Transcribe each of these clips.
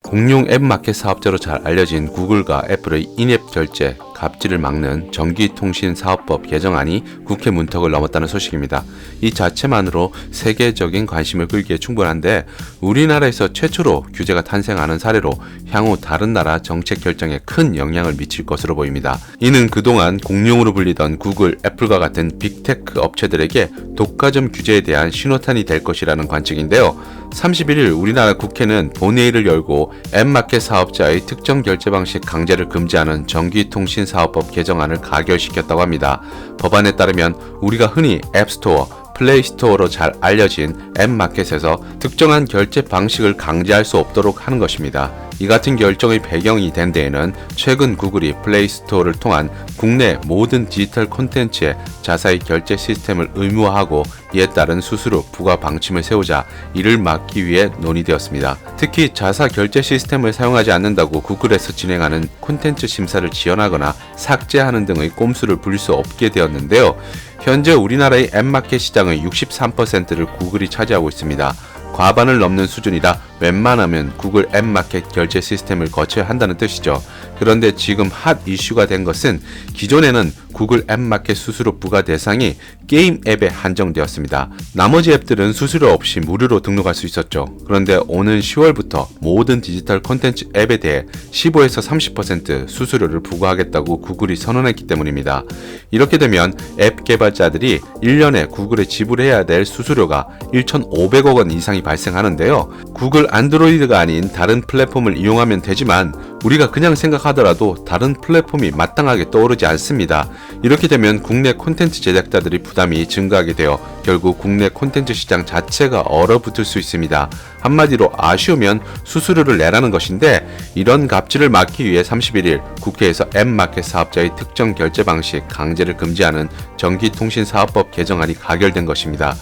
공룡 앱마켓 사업자로 잘 알려진 구글과 애플의 인앱 결제, 갑질을 막는 전기통신사업법 개정안이 국회 문턱을 넘었다는 소식입니다. 이 자체만으로 세계적인 관심을 끌기에 충분한데 우리나라에서 최초로 규제가 탄생하는 사례로 향후 다른 나라 정책 결정에 큰 영향을 미칠 것으로 보입니다. 이는 그동안 공룡으로 불리던 구글, 애플과 같은 빅테크 업체들에게 독과점 규제에 대한 신호탄이 될 것이라는 관측인데요. 31일 우리나라 국회는 본회의를 열고 앱마켓 사업자의 특정 결제 방식 강제를 금지하는 전기통신사업법 개정안을 가결시켰다고 합니다. 법안에 따르면 우리가 흔히 앱스토어, 플레이스토어로 잘 알려진 앱마켓에서 특정한 결제 방식을 강제할 수 없도록 하는 것입니다. 이 같은 결정의 배경이 된 데에는 최근 구글이 플레이스토어를 통한 국내 모든 디지털 콘텐츠의 자사의 결제 시스템을 의무화하고 이에 따른 수수료 부과 방침을 세우자 이를 막기 위해 논의되었습니다. 특히 자사 결제 시스템을 사용하지 않는다고 구글에서 진행하는 콘텐츠 심사를 지연하거나 삭제하는 등의 꼼수를 부릴 수 없게 되었는데요. 현재 우리나라의 앱마켓 시장의 63%를 구글이 차지하고 있습니다. 과반을 넘는 수준이라 웬만하면 구글 앱마켓 결제 시스템을 거쳐야 한다는 뜻이죠. 그런데 지금 핫 이슈가 된 것은 기존에는 구글 앱마켓 수수료 부과 대상이 게임 앱에 한정되었습니다. 나머지 앱들은 수수료 없이 무료로 등록할 수 있었죠. 그런데 오는 10월부터 모든 디지털 콘텐츠 앱에 대해 15에서 30% 수수료를 부과하겠다고 구글이 선언했기 때문입니다. 이렇게 되면 앱 개발자들이 1년에 구글에 지불해야 될 수수료가 1,500억 원 이상이 발생하는데요. 구글 안드로이드가 아닌 다른 플랫폼을 이용하면 되지만 우리가 그냥 생각하더라도 다른 플랫폼이 마땅하게 떠오르지 않습니다. 이렇게 되면 국내 콘텐츠 제작자들이 부담이 증가하게 되어 결국 국내 콘텐츠 시장 자체가 얼어붙을 수 있습니다. 한마디로 아쉬우면 수수료를 내라는 것인데 이런 갑질을 막기 위해 31일 국회에서 앱마켓 사업자의 특정 결제 방식 강제를 금지하는 전기통신사업법 개정안이 가결된 것입니다.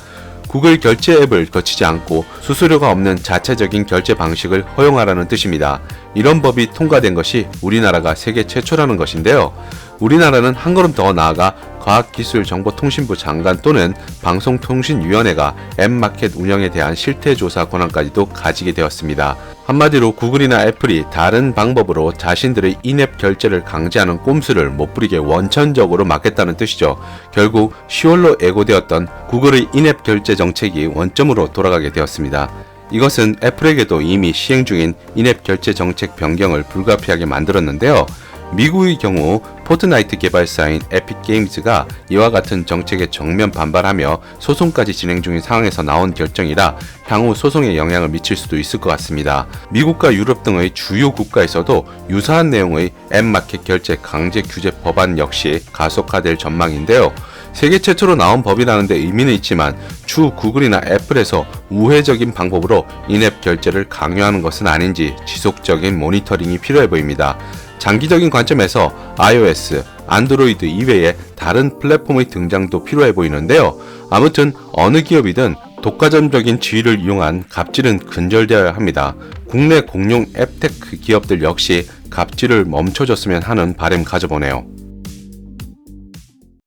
구글 결제 앱을 거치지 않고 수수료가 없는 자체적인 결제 방식을 허용하라는 뜻입니다. 이런 법이 통과된 것이 우리나라가 세계 최초라는 것인데요. 우리나라는 한 걸음 더 나아가 과학기술정보통신부 장관 또는 방송통신위원회가 앱마켓 운영에 대한 실태조사 권한까지도 가지게 되었습니다. 한마디로 구글이나 애플이 다른 방법으로 자신들의 인앱 결제를 강제하는 꼼수를 못 부리게 원천적으로 막겠다는 뜻이죠. 결국 10월로 예고되었던 구글의 인앱 결제 정책이 원점으로 돌아가게 되었습니다. 이것은 애플에게도 이미 시행 중인 인앱 결제 정책 변경을 불가피하게 만들었는데요. 미국의 경우 포트나이트 개발사인 에픽게임즈가 이와 같은 정책에 정면 반발하며 소송까지 진행 중인 상황에서 나온 결정이라 향후 소송에 영향을 미칠 수도 있을 것 같습니다. 미국과 유럽 등의 주요 국가에서도 유사한 내용의 앱마켓 결제 강제 규제 법안 역시 가속화될 전망인데요. 세계 최초로 나온 법이라는 데 의미는 있지만 추후 구글이나 애플에서 우회적인 방법으로 인앱 결제를 강요하는 것은 아닌지 지속적인 모니터링이 필요해 보입니다. 장기적인 관점에서 iOS, 안드로이드 이외에 다른 플랫폼의 등장도 필요해 보이는데요. 아무튼 어느 기업이든 독과점적인 지위를 이용한 갑질은 근절되어야 합니다. 국내 공룡 앱테크 기업들 역시 갑질을 멈춰줬으면 하는 바람 가져보네요.